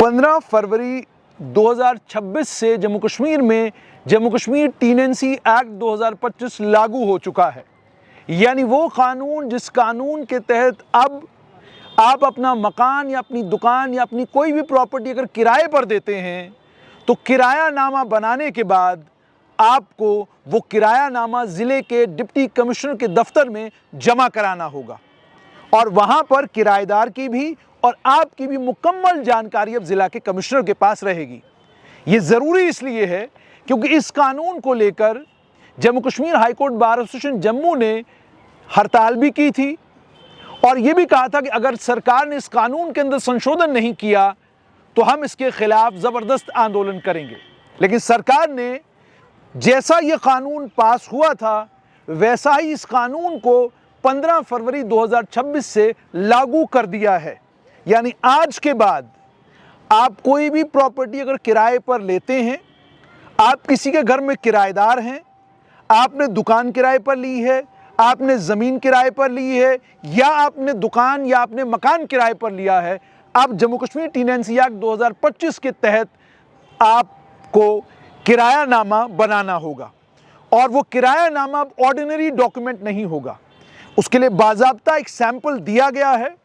15 फरवरी 2026 से जम्मू कश्मीर में Jammu Kashmir tenancy act 2025 लागू हो चुका है। यानी वो कानून जिस कानून के तहत अब आप अपना मकान या अपनी दुकान या अपनी कोई भी प्रॉपर्टी अगर किराए पर देते हैं तो किराया नामा बनाने के बाद आपको वो किराया नामा ज़िले के डिप्टी कमिश्नर के दफ्तर में जमा कराना होगा और वहाँ पर किराएदार की भी और आपकी भी मुकम्मल जानकारी अब ज़िला के कमिश्नर के पास रहेगी। ये ज़रूरी इसलिए है क्योंकि इस कानून को लेकर Jammu Kashmir high court bar association Jammu ने हड़ताल भी की थी और ये भी कहा था कि अगर सरकार ने इस कानून के अंदर संशोधन नहीं किया तो हम इसके खिलाफ ज़बरदस्त आंदोलन करेंगे। लेकिन सरकार ने जैसा ये कानून पास हुआ था वैसा ही इस कानून को 15 फरवरी 2026 से लागू कर दिया है। यानी आज के बाद आप कोई भी प्रॉपर्टी अगर किराए पर लेते हैं, आप किसी के घर में किराएदार हैं, आपने दुकान किराए पर ली है, आपने ज़मीन किराए पर ली है या आपने दुकान या आपने मकान किराए पर लिया है, अब जम्मू कश्मीर टीनेंसी एक्ट 2025 के तहत आपको किरायानामा बनाना होगा और वो किरायानामा अब ऑर्डिनरी डॉक्यूमेंट नहीं होगा। उसके लिए बाज़ाब्ता एक सैंपल दिया गया है,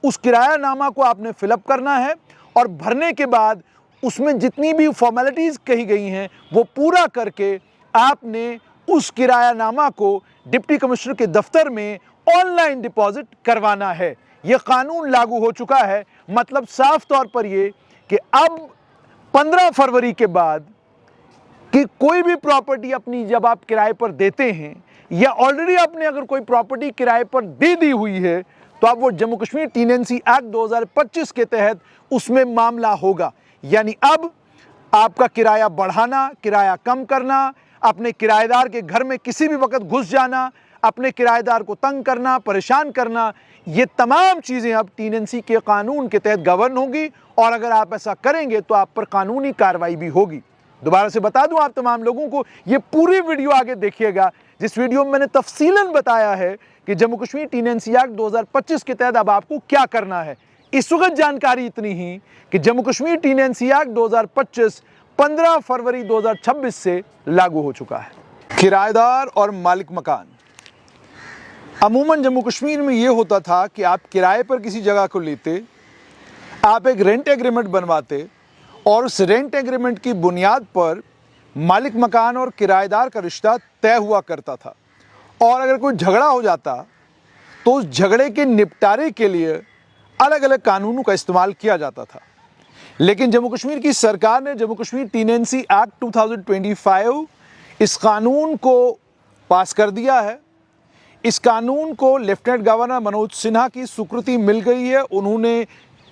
उस किरायानामा को आपने फिलअप करना है और भरने के बाद उसमें जितनी भी फॉर्मेलिटीज़ कही गई हैं वो पूरा करके आपने उस किरायानामा को डिप्टी कमिश्नर के दफ्तर में ऑनलाइन डिपॉजिट करवाना है। ये कानून लागू हो चुका है। मतलब साफ तौर पर ये कि अब 15 फरवरी के बाद कि कोई भी प्रॉपर्टी अपनी जब आप किराए पर देते हैं या ऑलरेडी आपने अगर कोई प्रॉपर्टी किराए पर दे दी हुई है तो अब वो जम्मू कश्मीर टीनेंसी एक्ट 2025 के तहत उसमें मामला होगा। यानी अब आपका किराया बढ़ाना, किराया कम करना, अपने किराएदार के घर में किसी भी वक्त घुस जाना, अपने किराएदार को तंग करना, परेशान करना, ये तमाम चीज़ें अब टीनेंसी के कानून के तहत गवर्न होंगी और अगर आप ऐसा करेंगे तो आप पर कानूनी कार्रवाई भी होगी। दोबारा से बता दूं आप तमाम लोगों को, ये पूरी वीडियो आगे देखिएगा जिस वीडियो में मैंने तफसीलन बताया है कि जम्मू कश्मीर टीनेंसी एक्ट 2025 के तहत अब आपको क्या करना है। इस वक्त जानकारी इतनी ही कि जम्मू कश्मीर टीनेंसी एक्ट 2025 15 फरवरी 2026 से लागू हो चुका है। किराएदार और मालिक मकान, अमूमन जम्मू कश्मीर में ये होता था कि आप किराए पर किसी जगह को लेते, आप एक रेंट एग्रीमेंट बनवाते और उस रेंट एग्रीमेंट की बुनियाद पर मालिक मकान और किराएदार का रिश्ता तय हुआ करता था और अगर कोई झगड़ा हो जाता तो उस झगड़े के निपटारे के लिए अलग अलग कानूनों का इस्तेमाल किया जाता था। लेकिन जम्मू कश्मीर की सरकार ने जम्मू कश्मीर टीनेंसी एक्ट 2025 इस कानून को पास कर दिया है। इस कानून को लेफ्टिनेंट गवर्नर मनोज सिन्हा की स्वीकृति मिल गई है। उन्होंने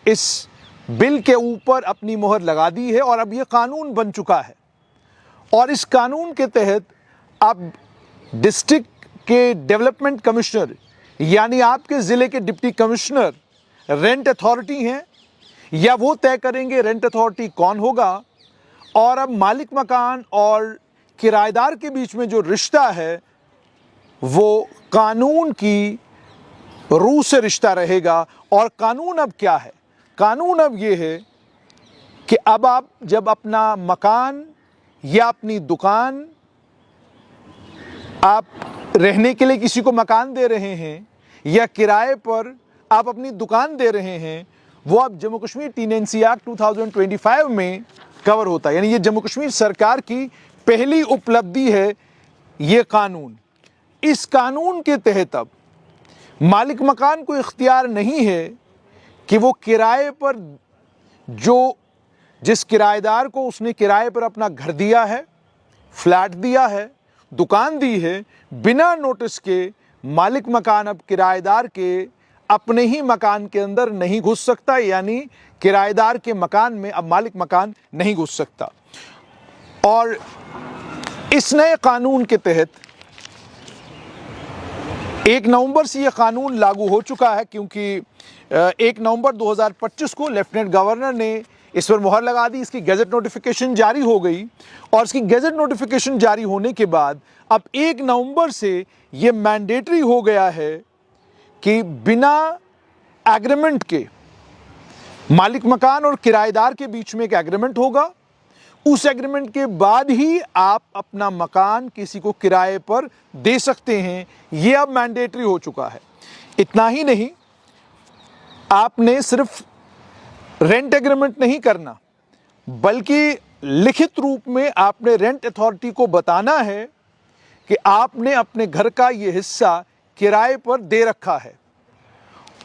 इस बिल के ऊपर अपनी मोहर लगा दी है और अब ये कानून बन चुका है और इस कानून के तहत अब डिस्ट्रिक्ट के डेवलपमेंट कमिश्नर यानी आपके ज़िले के डिप्टी कमिश्नर रेंट अथॉरिटी हैं या वो तय करेंगे रेंट अथॉरिटी कौन होगा और अब मालिक मकान और किराएदार के बीच में जो रिश्ता है वो कानून की रूह से रिश्ता रहेगा। और कानून अब क्या है? कानून अब ये है कि अब आप जब अपना मकान या अपनी दुकान आप रहने के लिए किसी को मकान दे रहे हैं या किराए पर आप अपनी दुकान दे रहे हैं, वो अब जम्मू कश्मीर टीनेंसी एक्ट 2025 में कवर होता है। यानी ये जम्मू कश्मीर सरकार की पहली उपलब्धि है ये कानून। इस कानून के तहत अब मालिक मकान को इख्तियार नहीं है कि वो किराए पर जिस किराएदार को उसने किराए पर अपना घर दिया है, फ्लैट दिया है, दुकान दी है, बिना नोटिस के मालिक मकान अब किराएदार के अपने ही मकान के अंदर नहीं घुस सकता। यानी किराएदार के मकान में अब मालिक मकान नहीं घुस सकता। और इस नए कानून के तहत 1 नवंबर से यह कानून लागू हो चुका है क्योंकि 1 नवंबर 2025 को लेफ्टिनेंट गवर्नर ने इस पर मुहर लगा दी। इसकी गैजेट नोटिफिकेशन जारी हो गई और इसकी गैजेट नोटिफिकेशन जारी होने के बाद अब 1 नवंबर से ये मैंडेटरी हो गया है कि बिना एग्रीमेंट के मालिक मकान और किराएदार के बीच में एक एग्रीमेंट होगा। उस एग्रीमेंट के बाद ही आप अपना मकान किसी को किराए पर दे सकते हैं। यह अब मैंडेटरी हो चुका है। इतना ही नहीं, आपने सिर्फ रेंट एग्रीमेंट नहीं करना, बल्कि लिखित रूप में आपने रेंट अथॉरिटी को बताना है कि आपने अपने घर का यह हिस्सा किराए पर दे रखा है।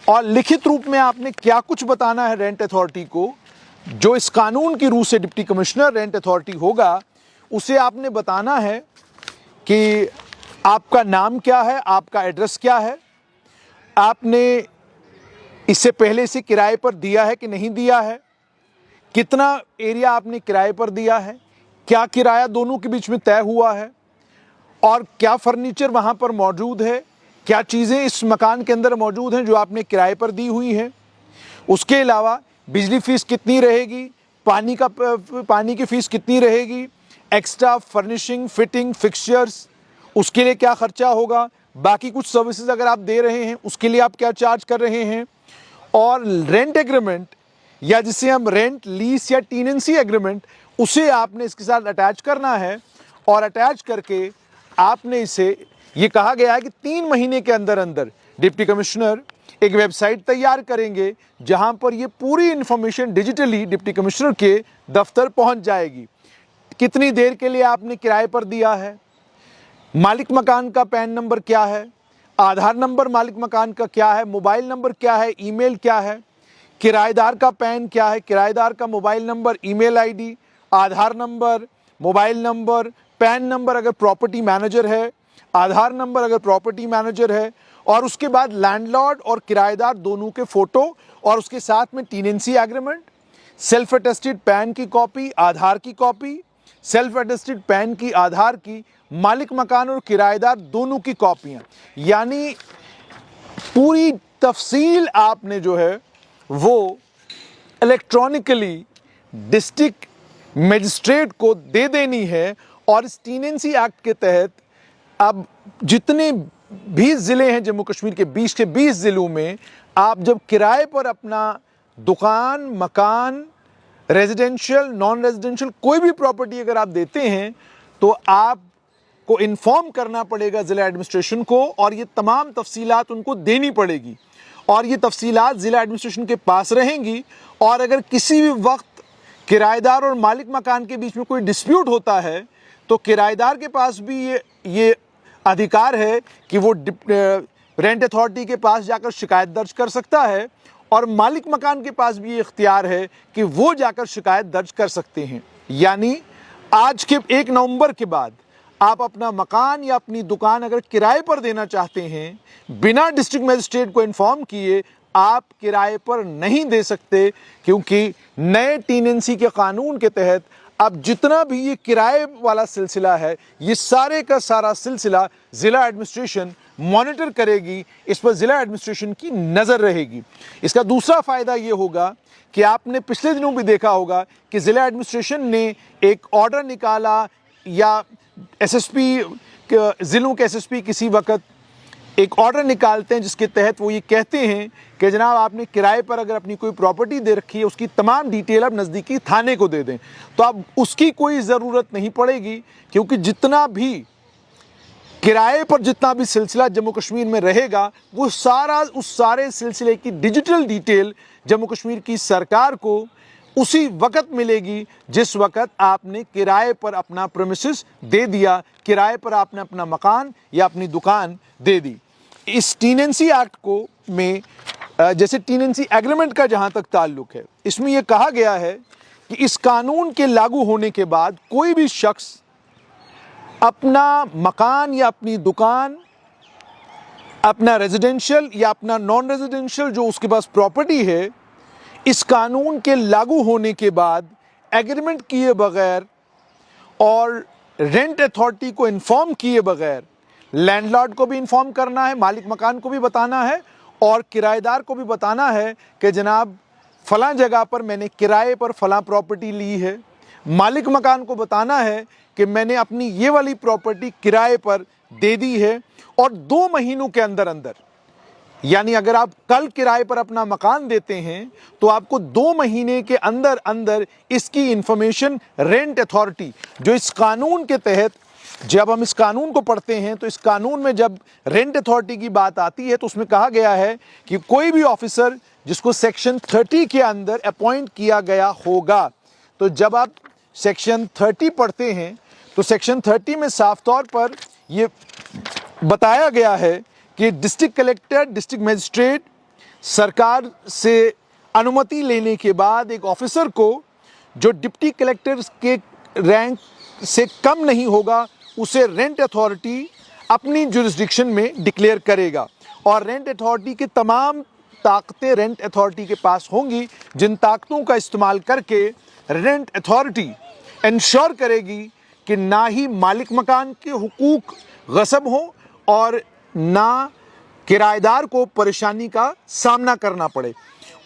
और लिखित रूप में आपने क्या कुछ बताना है रेंट अथॉरिटी को, जो इस कानून की रूह से डिप्टी कमिश्नर रेंट अथॉरिटी होगा, उसे आपने बताना है कि आपका नाम क्या है, आपका एड्रेस क्या है, आपने इससे पहले से किराए पर दिया है कि नहीं दिया है, कितना एरिया आपने किराए पर दिया है, क्या किराया दोनों के बीच में तय हुआ है, और क्या फर्नीचर वहाँ पर मौजूद है, क्या चीज़ें इस मकान के अंदर मौजूद हैं जो आपने किराए पर दी हुई हैं। उसके अलावा बिजली फीस कितनी रहेगी, पानी की फ़ीस कितनी रहेगी, एक्स्ट्रा फर्निशिंग, फिटिंग, फिक्सचर्स, उसके लिए क्या खर्चा होगा, बाकी कुछ सर्विसेज अगर आप दे रहे हैं उसके लिए आप क्या चार्ज कर रहे हैं। और रेंट एग्रीमेंट, या जिसे हम रेंट लीज या टीनेंसी एग्रीमेंट, उसे आपने इसके साथ अटैच करना है। और अटैच करके आपने इसे, ये कहा गया है कि 3 महीने के अंदर अंदर डिप्टी कमिश्नर एक वेबसाइट तैयार करेंगे जहां पर ये पूरी इंफॉर्मेशन डिजिटली डिप्टी कमिश्नर के दफ्तर पहुंच जाएगी। कितनी देर के लिए आपने किराए पर दिया है, मालिक मकान का पैन नंबर क्या है, आधार नंबर मालिक मकान का क्या है, मोबाइल नंबर क्या है, ईमेल क्या है, किराएदार का पैन क्या है, किराएदार का mobile number, email ID, Aadhaar number, mobile number, PAN number अगर प्रॉपर्टी मैनेजर है, आधार नंबर अगर प्रॉपर्टी मैनेजर है, और उसके बाद लैंडलॉर्ड और किराएदार दोनों के फोटो, और उसके साथ में tenancy agreement, self attested pan की कॉपी, आधार की कॉपी, सेल्फ अटेस्टेड पैन की, आधार की, मालिक मकान और किराएदार दोनों की कॉपियां, यानी पूरी तफसील आपने जो है वो इलेक्ट्रॉनिकली डिस्ट्रिक्ट मजिस्ट्रेट को दे देनी है। और इस टीनेंसी एक्ट के तहत अब जितने भी ज़िले हैं जम्मू कश्मीर के 20 के 20 ज़िलों में, आप जब किराए पर अपना दुकान, मकान, रेजिडेंशियल, नॉन रेजिडेंशियल कोई भी प्रॉपर्टी अगर आप देते हैं तो आपको इन्फॉर्म करना पड़ेगा ज़िला एडमिनिस्ट्रेशन को, और ये तमाम तफसीलात उनको देनी पड़ेगी। और ये तफसीलात ज़िला एडमिनिस्ट्रेशन के पास रहेंगी। और अगर किसी भी वक्त किराएदार और मालिक मकान के बीच में कोई डिस्प्यूट होता है तो किराएदार के पास भी ये अधिकार है कि वो रेंट अथॉरिटी के पास जाकर शिकायत दर्ज कर सकता है, और मालिक मकान के पास भी ये इख्तियार है कि वो जाकर शिकायत दर्ज कर सकते हैं। यानी आज के 1 नवंबर के बाद आप अपना मकान या अपनी दुकान अगर किराए पर देना चाहते हैं, बिना डिस्ट्रिक्ट मजिस्ट्रेट को इन्फॉर्म किए आप किराए पर नहीं दे सकते, क्योंकि नए टीनेंसी के कानून के तहत अब जितना भी ये किराए वाला सिलसिला है, ये सारे का सारा सिलसिला ज़िला एडमिनिस्ट्रेशन मॉनिटर करेगी, इस पर ज़िला एडमिनिस्ट्रेशन की नज़र रहेगी। इसका दूसरा फ़ायदा ये होगा कि आपने पिछले दिनों भी देखा होगा कि ज़िला एडमिनिस्ट्रेशन ने एक ऑर्डर निकाला, या एसएसपी, ज़िलों के एसएसपी किसी वक्त एक ऑर्डर निकालते हैं जिसके तहत वो ये कहते हैं कि जनाब आपने किराए पर अगर अपनी कोई प्रॉपर्टी दे रखी है, उसकी तमाम डिटेल आप नज़दीकी थाने को दे दें, तो अब उसकी कोई ज़रूरत नहीं पड़ेगी, क्योंकि जितना भी किराए पर जितना भी सिलसिला जम्मू कश्मीर में रहेगा, वो सारा उस सारे सिलसिले की डिजिटल डिटेल जम्मू कश्मीर की सरकार को उसी वक्त मिलेगी जिस वक्त आपने किराए पर अपना प्रेमिसेस दे दिया, किराए पर आपने अपना मकान या अपनी दुकान दे दी। इस टीनेंसी एक्ट को में जैसे टीनेंसी एग्रीमेंट का जहां तक ताल्लुक है, इसमें यह कहा गया है कि इस कानून के लागू होने के बाद कोई भी शख्स अपना मकान या अपनी दुकान, अपना रेजिडेंशियल या अपना नॉन रेजिडेंशियल जो उसके पास प्रॉपर्टी है, इस कानून के लागू होने के बाद एग्रीमेंट किए बगैर और रेंट अथॉरिटी को इन्फॉर्म किए बगैर लैंडलॉर्ड को भी इन्फॉर्म करना है, मालिक मकान को भी बताना है, और किराएदार को भी बताना है कि जनाब फ़लाँ जगह पर मैंने किराए पर फ़लाँ प्रॉपर्टी ली है। मालिक मकान को बताना है कि मैंने अपनी ये वाली प्रॉपर्टी किराए पर दे दी है। और 2 महीनों के अंदर अंदर यानी अगर आप कल किराए पर अपना मकान देते हैं तो आपको 2 महीने के अंदर अंदर इसकी इंफॉर्मेशन रेंट अथॉरिटी, जो इस कानून के तहत, जब हम इस कानून को पढ़ते हैं तो इस कानून में जब रेंट अथॉरिटी की बात आती है तो उसमें कहा गया है कि कोई भी ऑफिसर जिसको सेक्शन 30 के अंदर अपॉइंट किया गया होगा, तो जब आप सेक्शन 30 पढ़ते हैं तो सेक्शन 30 में साफ तौर पर यह बताया गया है कि डिस्ट्रिक्ट कलेक्टर, डिस्ट्रिक्ट मजिस्ट्रेट सरकार से अनुमति लेने के बाद एक ऑफिसर को जो डिप्टी कलेक्टर के रैंक से कम नहीं होगा उसे रेंट अथॉरिटी अपनी जुरिस्डिक्शन में डिक्लेयर करेगा। और रेंट अथॉरिटी की तमाम ताकतें रेंट अथॉरिटी के पास होंगी, जिन ताकतों का इस्तेमाल करके रेंट अथॉरिटी इंश्योर करेगी कि ना ही मालिक मकान के हुकूक गस्ब हो और ना किराएदार को परेशानी का सामना करना पड़े।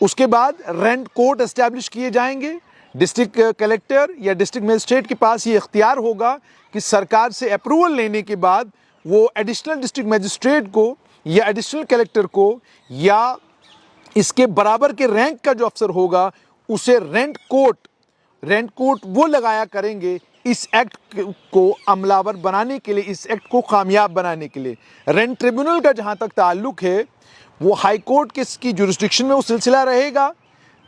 उसके बाद रेंट कोर्ट एस्टैब्लिश किए जाएंगे। डिस्ट्रिक्ट कलेक्टर या डिस्ट्रिक्ट मजिस्ट्रेट के पास ये इख्तियार होगा कि सरकार से अप्रूवल लेने के बाद वो एडिशनल डिस्ट्रिक्ट मजिस्ट्रेट को या एडिशनल कलेक्टर को या इसके बराबर के रैंक का जो अफसर होगा उसे रेंट कोर्ट वो लगाया करेंगे इस एक्ट को अमलावर बनाने के लिए, इस एक्ट को कामयाब बनाने के लिए। रेंट ट्रिब्यूनल का जहाँ तक ताल्लुक है वो हाई कोर्ट की जुरिस्डिक्शन में वो सिलसिला रहेगा।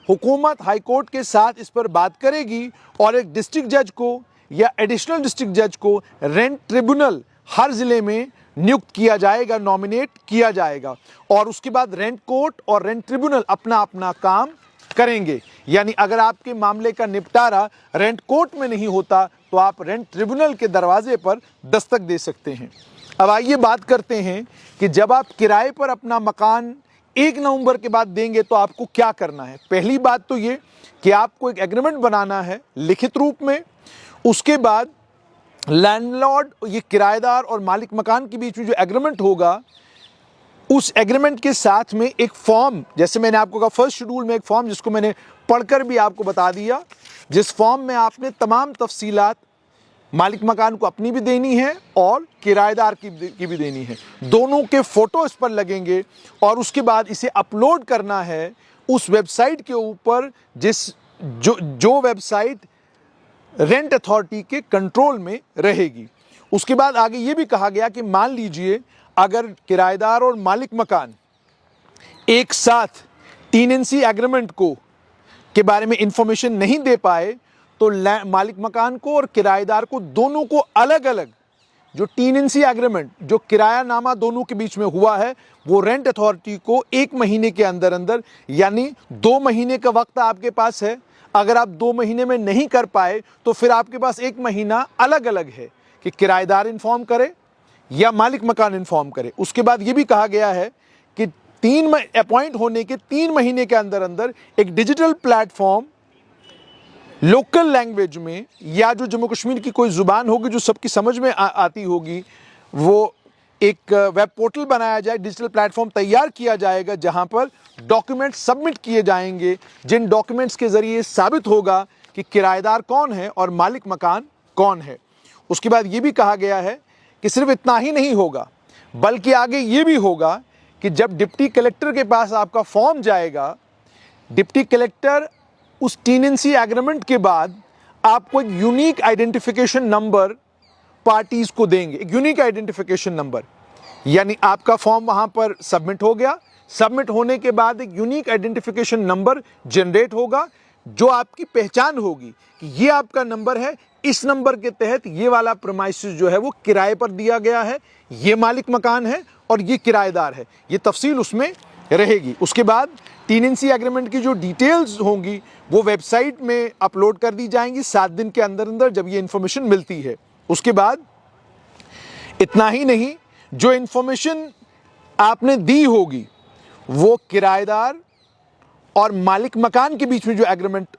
हुकूमत हाई कोर्ट के साथ इस पर बात करेगी और एक डिस्ट्रिक्ट जज को या एडिशनल डिस्ट्रिक्ट जज को रेंट ट्रिब्यूनल हर ज़िले में नियुक्त किया जाएगा, नॉमिनेट किया जाएगा और उसके बाद रेंट कोर्ट और रेंट ट्रिब्यूनल अपना अपना काम करेंगे। यानी अगर आपके मामले का निपटारा रेंट कोर्ट में नहीं होता तो आप रेंट ट्रिब्यूनल के दरवाजे पर दस्तक दे सकते हैं। अब आइए बात करते हैं कि जब आप किराए पर अपना मकान 1 नवंबर के बाद देंगे तो आपको क्या करना है। पहली बात तो ये कि आपको एक एग्रीमेंट बनाना है लिखित रूप में। उसके बाद लैंडलॉर्ड, ये किराएदार और मालिक मकान के बीच में जो एग्रीमेंट होगा, उस एग्रीमेंट के साथ में एक फॉर्म, जैसे मैंने आपको कहा फर्स्ट शेड्यूल में एक फॉर्म जिसको मैंने पढ़कर भी आपको बता दिया, जिस फॉर्म में आपने तमाम तफसीलात मालिक मकान को अपनी भी देनी है और किराएदार की भी देनी है। दोनों के फ़ोटो इस पर लगेंगे और उसके बाद इसे अपलोड करना है उस वेबसाइट के ऊपर जो वेबसाइट रेंट अथॉरिटी के कंट्रोल में रहेगी। उसके बाद आगे ये भी कहा गया कि मान लीजिए अगर किराएदार और मालिक मकान एक साथ टेनेंसी एग्रीमेंट के बारे में इंफॉर्मेशन नहीं दे पाए तो मालिक मकान को और किराएदार को दोनों को अलग अलग जो टेनेंसी एग्रीमेंट, जो किरायानामा दोनों के बीच में हुआ है, वो रेंट अथॉरिटी को 1 महीने के अंदर अंदर, यानी 2 महीने का वक्त आपके पास है। अगर आप 2 महीने में नहीं कर पाए तो फिर आपके पास 1 महीना अलग अलग है कि किराएदार इन्फॉर्म करे या मालिक मकान इन्फॉर्म करे। उसके बाद ये भी कहा गया है कि अपॉइंट होने के 3 महीने के अंदर अंदर एक डिजिटल प्लेटफॉर्म लोकल लैंग्वेज में या जो जम्मू कश्मीर की कोई ज़ुबान होगी जो सबकी समझ में आती होगी, वो एक वेब पोर्टल बनाया जाए, डिजिटल प्लेटफॉर्म तैयार किया जाएगा जहां पर डॉक्यूमेंट सबमिट किए जाएंगे, जिन डॉक्यूमेंट्स के ज़रिए साबित होगा कि किराएदार कौन है और मालिक मकान कौन है। उसके बाद ये भी कहा गया है कि सिर्फ इतना ही नहीं होगा, बल्कि आगे ये भी होगा कि जब डिप्टी कलेक्टर के पास आपका फॉर्म जाएगा, डिप्टी कलेक्टर उस टेनेंसी एग्रीमेंट के बाद आपको एक यूनिक आइडेंटिफिकेशन नंबर पार्टीज को देंगे, एक यूनिक आइडेंटिफिकेशन नंबर। यानी आपका फॉर्म वहां पर सबमिट हो गया, सबमिट होने के बाद एक यूनिक आइडेंटिफिकेशन नंबर जनरेट होगा जो आपकी पहचान होगी कि ये आपका नंबर है, इस नंबर के तहत ये वाला प्रीमाइसेस जो है वो किराए पर दिया गया है, ये मालिक मकान है और ये किराएदार है, ये तफसील उसमें रहेगी। उसके बाद टेनेंसी एग्रीमेंट की जो डिटेल्स होंगी वो वेबसाइट में अपलोड कर दी जाएंगी 7 दिन के अंदर अंदर जब ये इंफॉर्मेशन मिलती है। उसके बाद इतना ही नहीं, जो इंफॉर्मेशन आपने दी होगी वो किराएदार और मालिक मकान के बीच में जो एग्रीमेंट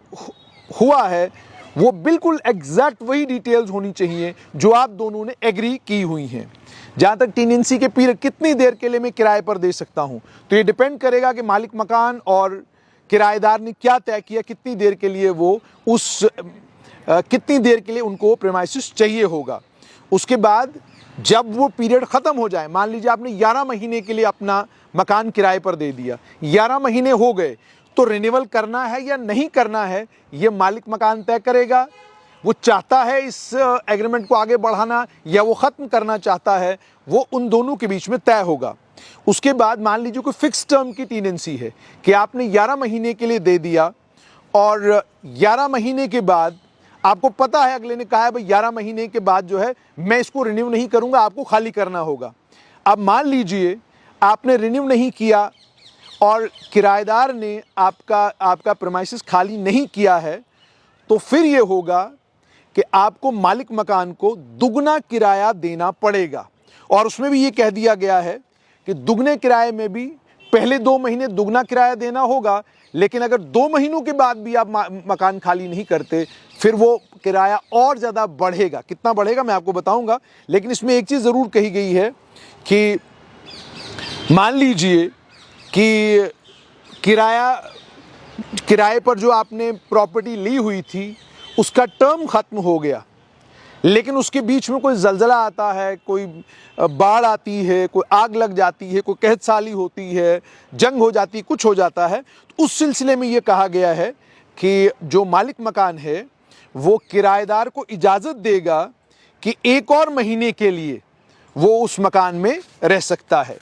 हुआ है वो बिल्कुल एग्जैक्ट वही डिटेल्स होनी चाहिए जो आप दोनों ने एग्री की हुई हैं। जहाँ तक टेनेंसी के पीरियड कितनी देर के लिए मैं किराए पर दे सकता हूँ, तो ये डिपेंड करेगा कि मालिक मकान और किराएदार ने क्या तय किया, कितनी देर के लिए वो कितनी देर के लिए उनको प्रीमाइसेस चाहिए होगा। उसके बाद जब वो पीरियड ख़त्म हो जाए, मान लीजिए आपने 11 महीने के लिए अपना मकान किराए पर दे दिया, 11 महीने हो गए, तो रिन्यूअल करना है या नहीं करना है ये मालिक मकान तय करेगा। वो चाहता है इस एग्रीमेंट को आगे बढ़ाना या वो ख़त्म करना चाहता है, वो उन दोनों के बीच में तय होगा। उसके बाद मान लीजिए कोई फिक्स टर्म की टेनेंसी है कि आपने 11 महीने के लिए दे दिया और 11 महीने के बाद आपको पता है, अगले ने कहा है भाई 11 महीने के बाद जो है मैं इसको रिन्यू नहीं करूंगा, आपको खाली करना होगा। अब मान लीजिए आपने रिन्यू नहीं किया और किराएदार ने आपका प्रीमाइसेस खाली नहीं किया है, तो फिर ये होगा कि आपको मालिक मकान को दुगना किराया देना पड़ेगा। और उसमें भी ये कह दिया गया है कि दुगने किराए में भी पहले 2 महीने दुगना किराया देना होगा, लेकिन अगर 2 महीनों के बाद भी आप मकान खाली नहीं करते, फिर वो किराया और ज़्यादा बढ़ेगा। कितना बढ़ेगा मैं आपको बताऊंगा, लेकिन इसमें एक चीज़ ज़रूर कही गई है कि मान लीजिए कि किराए पर जो आपने प्रॉपर्टी ली हुई थी उसका टर्म ख़त्म हो गया, लेकिन उसके बीच में कोई ज़लज़ला आता है, कोई बाढ़ आती है, कोई आग लग जाती है, कोई कहत साली होती है, जंग हो जाती है, कुछ हो जाता है, तो उस सिलसिले में ये कहा गया है कि जो मालिक मकान है वो किराएदार को इजाज़त देगा कि 1 और महीने के लिए वो उस मकान में रह सकता है।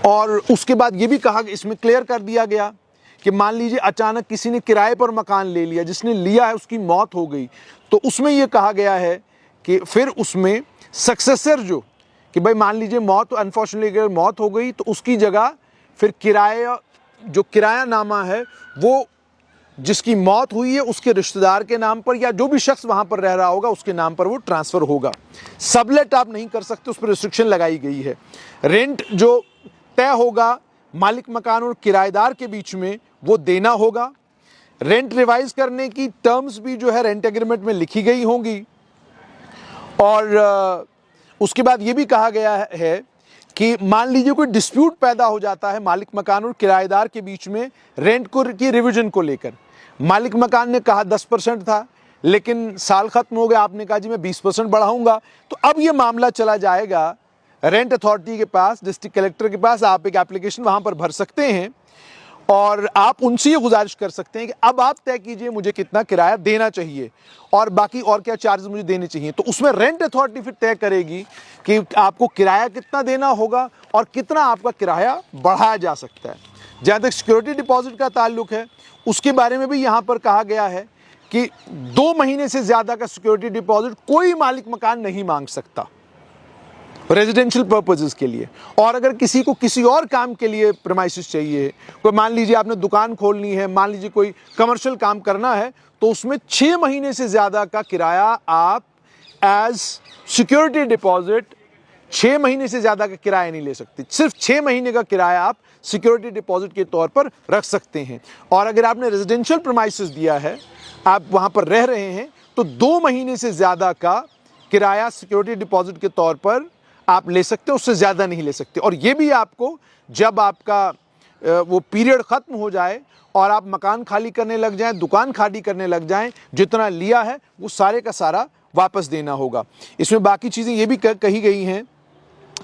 और उसके बाद ये भी कहा, इसमें क्लियर कर दिया गया कि मान लीजिए अचानक किसी ने किराए पर मकान ले लिया, जिसने लिया है उसकी मौत हो गई, तो उसमें यह कहा गया है कि फिर उसमें सक्सेसर जो, कि भाई मान लीजिए मौत, अनफॉर्चुनेटली अगर मौत हो गई तो उसकी जगह फिर किरायानामा है वो जिसकी मौत हुई है उसके रिश्तेदार के नाम पर या जो भी शख्स वहां पर रह रहा होगा उसके नाम पर वो ट्रांसफ़र होगा। सबलेट आप नहीं कर सकते, उस पर रिस्ट्रिक्शन लगाई गई है। रेंट जो तय होगा मालिक मकान और किराएदार के बीच में वो देना होगा। रेंट रिवाइज करने की टर्म्स भी जो है रेंट एग्रीमेंट में लिखी गई होंगी। और उसके बाद ये भी कहा गया है कि मान लीजिए कोई डिस्प्यूट पैदा हो जाता है मालिक मकान और किराएदार के बीच में रेंट की रिवीजन को लेकर। मालिक मकान ने कहा 10% था, लेकिन साल खत्म हो गया, आपने कहा जी मैं 20% बढ़ाऊंगा, तो अब ये मामला चला जाएगा रेंट अथॉरिटी के पास, डिस्ट्रिक्ट कलेक्टर के पास। आप एक एप्लीकेशन वहां पर भर सकते हैं और आप उनसे ये गुजारिश कर सकते हैं कि अब आप तय कीजिए मुझे कितना किराया देना चाहिए और बाकी और क्या चार्जेस मुझे देने चाहिए। तो उसमें रेंट अथॉरिटी फिर तय करेगी कि आपको किराया कितना देना होगा और कितना आपका किराया बढ़ाया जा सकता है। जहाँ तक सिक्योरिटी डिपॉजिट का ताल्लुक है, उसके बारे में भी यहाँ पर कहा गया है कि 2 महीने से ज़्यादा का सिक्योरिटी डिपॉजिट कोई मालिक मकान नहीं मांग सकता रेजिडेंशियल पर्पसेस के लिए। और अगर किसी को किसी और काम के लिए प्रीमाइसेस चाहिए, कोई मान लीजिए आपने दुकान खोलनी है, मान लीजिए कोई कमर्शियल काम करना है, तो उसमें 6 महीने से ज़्यादा का किराया आप एज सिक्योरिटी डिपॉजिट 6 महीने से ज़्यादा का किराया नहीं ले सकते। सिर्फ 6 महीने का किराया आप सिक्योरिटी डिपॉजिट के तौर पर रख सकते हैं। और अगर आपने रेजिडेंशियल प्रीमाइसेस दिया है, आप वहाँ पर रह रहे हैं, तो 2 महीने से ज़्यादा का किराया सिक्योरिटी डिपॉजिट के तौर पर आप ले सकते हो, उससे ज़्यादा नहीं ले सकते। और ये भी आपको जब आपका वो पीरियड ख़त्म हो जाए और आप मकान खाली करने लग जाएं, दुकान खाली करने लग जाएं, जितना लिया है वो सारे का सारा वापस देना होगा। इसमें बाकी चीज़ें ये भी कही गई हैं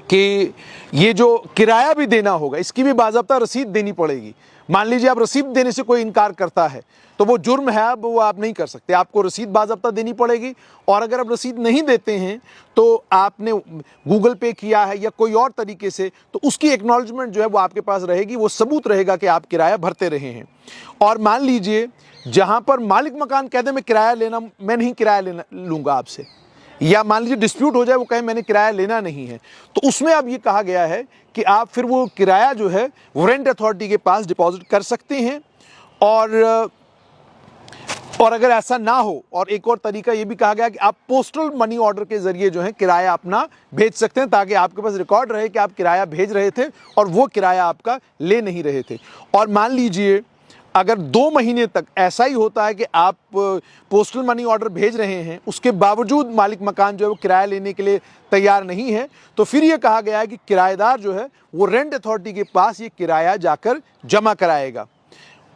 कि ये जो किराया भी देना होगा, इसकी भी बाज़ाब्ता रसीद देनी पड़ेगी। मान लीजिए आप रसीद देने से कोई इनकार करता है तो वो जुर्म है, अब वो आप नहीं कर सकते, आपको रसीद बाज़ाब्ता देनी पड़ेगी। और अगर आप रसीद नहीं देते हैं तो आपने गूगल पे किया है या कोई और तरीके से, तो उसकी एक्नॉलेजमेंट जो है वो आपके पास रहेगी, वो सबूत रहेगा कि आप किराया भरते रहे हैं। और मान लीजिए जहाँ पर मालिक मकान कह दे मैं नहीं किराया लूँगा आपसे, या मान लीजिए डिस्प्यूट हो जाए, वो कहे मैंने किराया लेना नहीं है, तो उसमें अब ये कहा गया है कि आप फिर वो किराया जो है वो रेंट अथॉरिटी के पास डिपॉजिट कर सकते हैं। और अगर ऐसा ना हो, और एक और तरीका ये भी कहा गया कि आप पोस्टल मनी ऑर्डर के जरिए जो है किराया अपना भेज सकते हैं, ताकि आपके पास रिकॉर्ड रहे कि आप किराया भेज रहे थे और वो किराया आपका ले नहीं रहे थे। और मान लीजिए अगर 2 महीने तक ऐसा ही होता है कि आप पोस्टल मनी ऑर्डर भेज रहे हैं, उसके बावजूद मालिक मकान जो है वो किराया लेने के लिए तैयार नहीं है, तो फिर ये कहा गया है कि किराएदार जो है वो रेंट अथॉरिटी के पास ये किराया जाकर जमा कराएगा।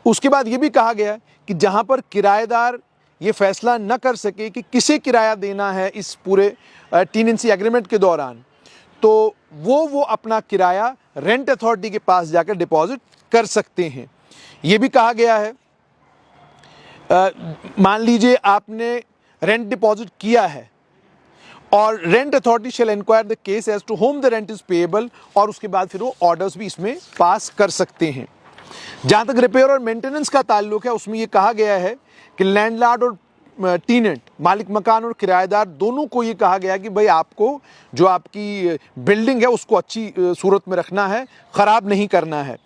उसके बाद ये भी कहा गया है कि जहाँ पर किराएदार ये फैसला न कर सके कि किसे किराया देना है इस पूरे टेनेंसी एग्रीमेंट के दौरान, तो वो अपना किराया रेंट अथॉरिटी के पास जाकर डिपॉजिट कर सकते हैं। ये भी कहा गया है, मान लीजिए आपने रेंट डिपॉजिट किया है और rent authority shall inquire the case as to whom the rent is payable, और उसके बाद फिर वो ऑर्डर्स भी इसमें पास कर सकते हैं। जहाँ तक रिपेयर और मेंटेनेंस का ताल्लुक है, उसमें ये कहा गया है कि लैंडलॉर्ड और टीनेंट, मालिक मकान और किराएदार दोनों को ये कहा गया कि भाई आपको जो आपकी बिल्डिंग है उसको अच्छी सूरत में रखना है, ख़राब नहीं करना है।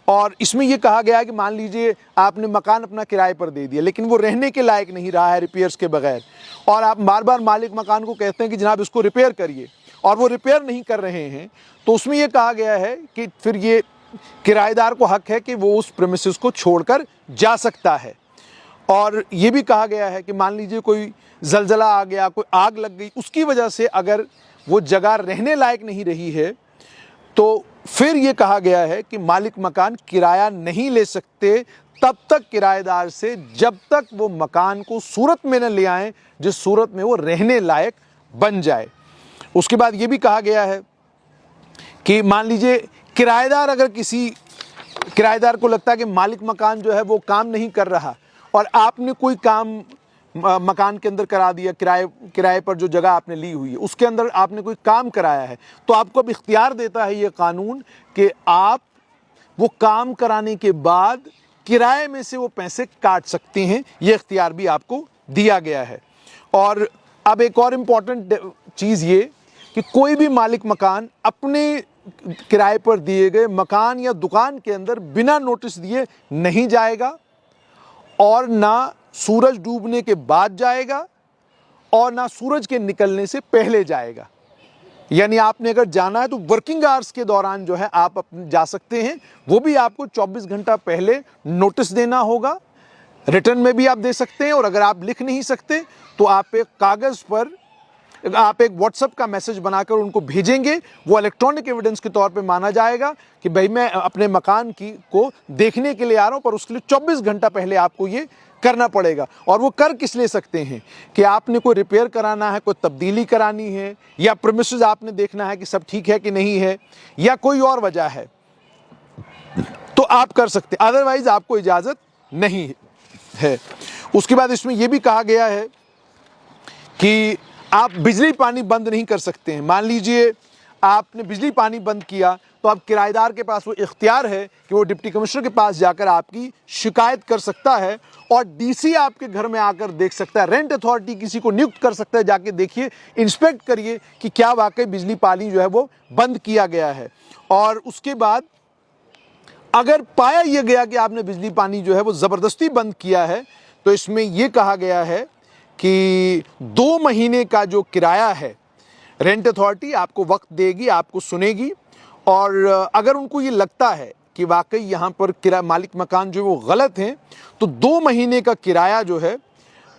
और इसमें यह कहा गया है कि मान लीजिए आपने मकान अपना किराए पर दे दिया लेकिन वो रहने के लायक नहीं रहा है रिपेयर्स के बगैर, और आप बार बार मालिक मकान को कहते हैं कि जनाब इसको रिपेयर करिए, और वो रिपेयर नहीं कर रहे हैं, तो उसमें यह कहा गया है कि फिर ये किराएदार को हक है कि वो उस प्रेमिसेस को छोड़कर जा सकता है। और ये भी कहा गया है कि मान लीजिए कोई जलजला आ गया, कोई आग लग गई, उसकी वजह से अगर वो जगह रहने लायक नहीं रही है, तो फिर ये कहा गया है कि मालिक मकान किराया नहीं ले सकते तब तक किराएदार से, जब तक वो मकान को सूरत में न ले आए जिस सूरत में वो रहने लायक बन जाए। उसके बाद ये भी कहा गया है कि मान लीजिए किराएदार, अगर किसी किराएदार को लगता है कि मालिक मकान जो है वो काम नहीं कर रहा और आपने कोई काम मकान के अंदर करा दिया, किराए पर जो जगह आपने ली हुई है उसके अंदर आपने कोई काम कराया है, तो आपको अब इख्तियार देता है ये कानून कि आप वो काम कराने के बाद किराए में से वो पैसे काट सकते हैं। ये इख्तियार भी आपको दिया गया है। और अब एक और इम्पॉर्टेंट चीज़ ये कि कोई भी मालिक मकान अपने किराए पर दिए गए मकान या दुकान के अंदर बिना नोटिस दिए नहीं जाएगा, और ना सूरज डूबने के बाद जाएगा और ना सूरज के निकलने से पहले जाएगा। यानी आपने अगर जाना है तो वर्किंग आवर्स के दौरान जो है आप अपने जा सकते हैं, वो भी आपको 24 घंटा पहले नोटिस देना होगा। रिटर्न में भी आप दे सकते हैं, और अगर आप लिख नहीं सकते तो आप एक कागज़ पर आप एक व्हाट्सएप का मैसेज बनाकर उनको भेजेंगे, वो इलेक्ट्रॉनिक एविडेंस के तौर पे माना जाएगा कि भाई मैं अपने मकान को देखने के लिए आ रहा हूं, पर उसके लिए 24 घंटा पहले आपको ये करना पड़ेगा। और वो कर किस ले सकते हैं कि आपने कोई रिपेयर कराना है, कोई तब्दीली करानी है, या प्रीमिसेस आपने देखना है कि सब ठीक है कि नहीं है, या कोई और वजह है, तो आप कर सकते हैं, अदरवाइज आपको इजाज़त नहीं है। उसके बाद इसमें यह भी कहा गया है कि आप बिजली पानी बंद नहीं कर सकते हैं। मान लीजिए आपने बिजली पानी बंद किया तो अब किराएदार के पास वो इख्तियार है कि वो डिप्टी कमिश्नर के पास जाकर आपकी शिकायत कर सकता है, और डीसी आपके घर में आकर देख सकता है, रेंट अथॉरिटी किसी को नियुक्त कर सकता है, जाके देखिए, इंस्पेक्ट करिए कि क्या वाकई बिजली पानी जो है वो बंद किया गया है। और उसके बाद अगर पाया यह गया कि आपने बिजली पानी जो है वो ज़बरदस्ती बंद किया है, तो इसमें यह कहा गया है कि 2 महीने का जो किराया है रेंट अथॉरिटी आपको वक्त देगी, आपको सुनेगी, और अगर उनको ये लगता है कि वाकई यहाँ पर मालिक मकान जो वो गलत हैं, तो 2 महीने का किराया जो है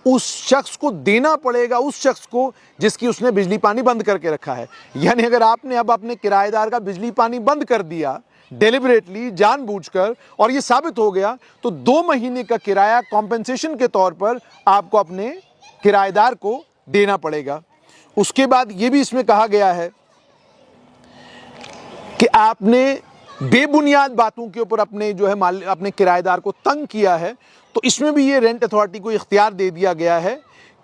उस शख्स को देना पड़ेगा, उस शख्स को जिसकी उसने बिजली पानी बंद करके रखा है। यानी अगर आपने अब अपने किराएदार का बिजली पानी बंद कर दिया डेलिबरेटली, जानबूझकर, और ये साबित हो गया, तो 2 महीने का किराया कॉम्पेंसेशन के तौर पर आपको अपने किराएदार को देना पड़ेगा। उसके बाद ये भी इसमें कहा गया है कि आपने बेबुनियाद बातों के ऊपर अपने किराएदार को तंग किया है, तो इसमें भी ये रेंट अथॉरिटी को इख्तियार दे दिया गया है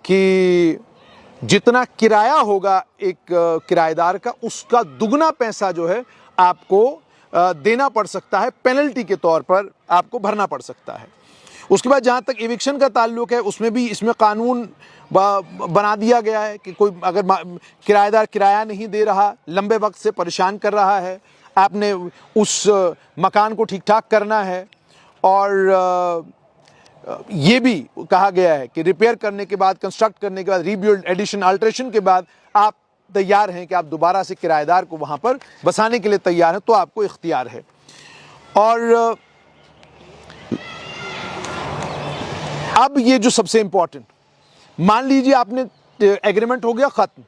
कि जितना किराया होगा एक किराएदार का, उसका दुगना पैसा जो है आपको देना पड़ सकता है, पेनल्टी के तौर पर आपको भरना पड़ सकता है। उसके बाद जहाँ तक इविक्शन का ताल्लुक है, उसमें भी इसमें कानून बना दिया गया है कि कोई अगर किराएदार किराया नहीं दे रहा, लंबे वक्त से परेशान कर रहा है, आपने उस मकान को ठीक ठाक करना है। और ये भी कहा गया है कि रिपेयर करने के बाद, कंस्ट्रक्ट करने के बाद, रीबिल्ड, एडिशन, अल्ट्रेशन के बाद आप तैयार हैं कि आप दोबारा से किराएदार को वहाँ पर बसाने के लिए तैयार हैं, तो आपको इख्तियार है। और अब ये जो सबसे इंपॉर्टेंट, मान लीजिए आपने एग्रीमेंट हो गया ख़त्म,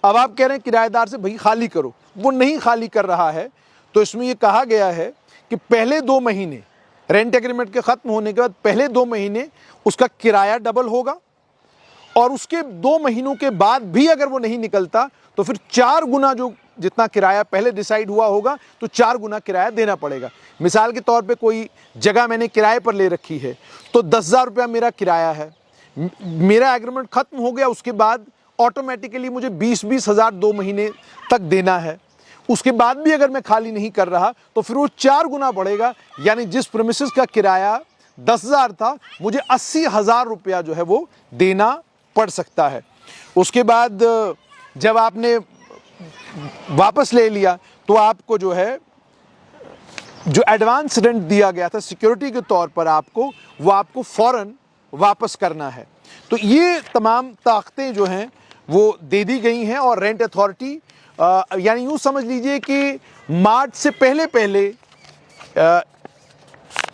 अब आप कह रहे हैं किराएदार से भाई खाली करो, वो नहीं खाली कर रहा है, तो इसमें ये कहा गया है कि पहले 2 महीने रेंट एग्रीमेंट के ख़त्म होने के बाद पहले 2 महीने उसका किराया डबल होगा, और उसके 2 महीनों के बाद भी अगर वो नहीं निकलता तो फिर 4 गुना जो जितना किराया पहले डिसाइड हुआ होगा तो 4 गुना किराया देना पड़ेगा। मिसाल के तौर पे कोई जगह मैंने किराए पर ले रखी है तो 10,000 रुपया मेरा किराया है, मेरा एग्रीमेंट खत्म हो गया, उसके बाद ऑटोमेटिकली मुझे 20-20 हज़ार 2 महीने तक देना है। उसके बाद भी अगर मैं खाली नहीं कर रहा तो फिर वो 4 गुना बढ़ेगा, यानी जिस प्रीमिसेस का किराया 10,000 था मुझे 80,000 रुपया जो है वो देना पड़ सकता है। उसके बाद जब आपने वापस ले लिया तो आपको जो है जो एडवांस रेंट दिया गया था सिक्योरिटी के तौर पर आपको, वो आपको फौरन वापस करना है। तो ये तमाम ताकतें जो हैं वो दे दी गई हैं और रेंट अथॉरिटी यानी यूँ समझ लीजिए कि मार्च से पहले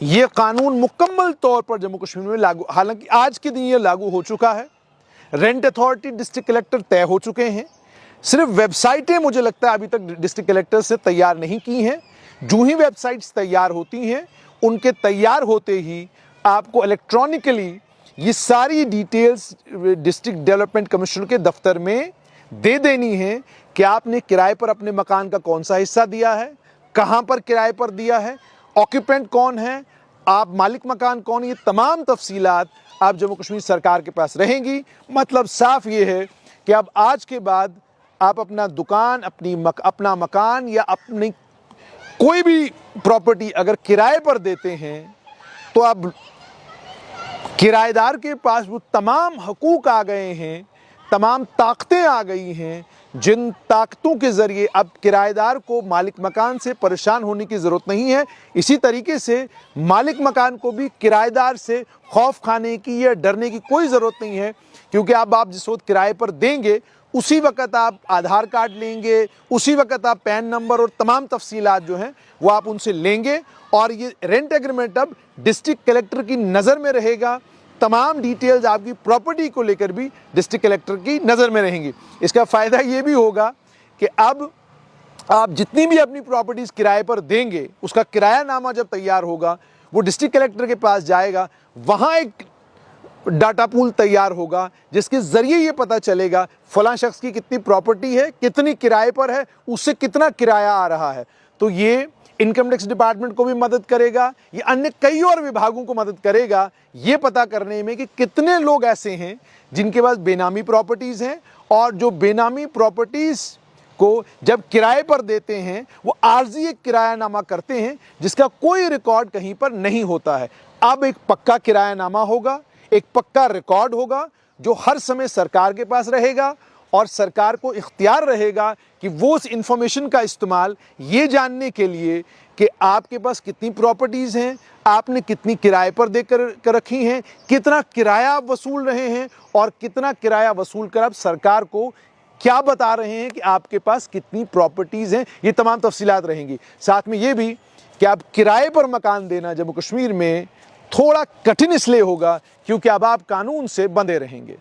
ये कानून मुकम्मल तौर पर जम्मू कश्मीर में लागू, हालांकि आज के दिन ये लागू हो चुका है। रेंट अथॉरिटी डिस्ट्रिक्ट कलेक्टर तय हो चुके हैं, सिर्फ वेबसाइटें मुझे लगता है अभी तक डिस्ट्रिक्ट कलेक्टर से तैयार नहीं की हैं। जो ही वेबसाइट्स तैयार होती हैं उनके तैयार होते ही आपको इलेक्ट्रॉनिकली ये सारी डिटेल्स डिस्ट्रिक्ट डेवलपमेंट कमिश्नर के दफ्तर में दे देनी है कि आपने किराए पर अपने मकान का कौन सा हिस्सा दिया है, कहाँ पर किराए पर दिया है, ऑक्यूपेंट कौन है, आप मालिक मकान कौन, ये तमाम तफसीलात आप जम्मू कश्मीर सरकार के पास रहेंगी। मतलब साफ ये है कि अब आज के बाद आप अपना दुकान, अपना मकान या अपनी कोई भी प्रॉपर्टी अगर किराए पर देते हैं तो अब किराएदार के पास वो तमाम हकूक आ गए हैं, तमाम ताकतें आ गई हैं, जिन ताकतों के ज़रिए अब किराएदार को मालिक मकान से परेशान होने की ज़रूरत नहीं है। इसी तरीके से मालिक मकान को भी किराएदार से खौफ खाने की या डरने की कोई ज़रूरत नहीं है, क्योंकि अब आप जिस वक्त किराए पर देंगे उसी वक्त आप आधार कार्ड लेंगे, उसी वक्त आप पैन नंबर और तमाम तफसीलात जो हैं वो आप उनसे लेंगे और ये रेंट एग्रीमेंट अब डिस्ट्रिक्ट कलेक्टर की नज़र में रहेगा। तमाम डिटेल्स आपकी प्रॉपर्टी को लेकर भी डिस्ट्रिक्ट कलेक्टर की नज़र में रहेंगी। इसका फ़ायदा ये भी होगा कि अब आप जितनी भी अपनी प्रॉपर्टीज़ किराए पर देंगे उसका किरायानामा जब तैयार होगा वो डिस्ट्रिक्ट कलेक्टर के पास जाएगा, वहाँ एक डाटा पूल तैयार होगा जिसके ज़रिए ये पता चलेगा फ़लाँ शख्स की कितनी प्रॉपर्टी है, कितनी किराए पर है, उससे कितना किराया आ रहा है। तो ये इनकम टैक्स डिपार्टमेंट को भी मदद करेगा, ये अन्य कई और विभागों को मदद करेगा ये पता करने में कि कितने लोग ऐसे हैं जिनके पास बेनामी प्रॉपर्टीज़ हैं और जो बेनामी प्रॉपर्टीज़ को जब किराए पर देते हैं वो आर्जी एक किरायानामा करते हैं जिसका कोई रिकॉर्ड कहीं पर नहीं होता है। अब एक पक्का किरायानामा होगा, एक पक्का रिकॉर्ड होगा जो हर समय सरकार के पास रहेगा और सरकार को इख्तियार रहेगा कि वो उस इंफॉर्मेशन का इस्तेमाल ये जानने के लिए कि आपके पास कितनी प्रॉपर्टीज़ हैं, आपने कितनी किराए पर देकर रखी हैं, कितना किराया आप वसूल रहे हैं और कितना किराया वसूल कर आप सरकार को क्या बता रहे हैं कि आपके पास कितनी प्रॉपर्टीज़ हैं, ये तमाम तफसीलात रहेंगी। साथ में ये भी कि आप किराए पर मकान देना जम्मू कश्मीर में थोड़ा कठिन इसलिए होगा क्योंकि अब आप कानून से बंधे रहेंगे।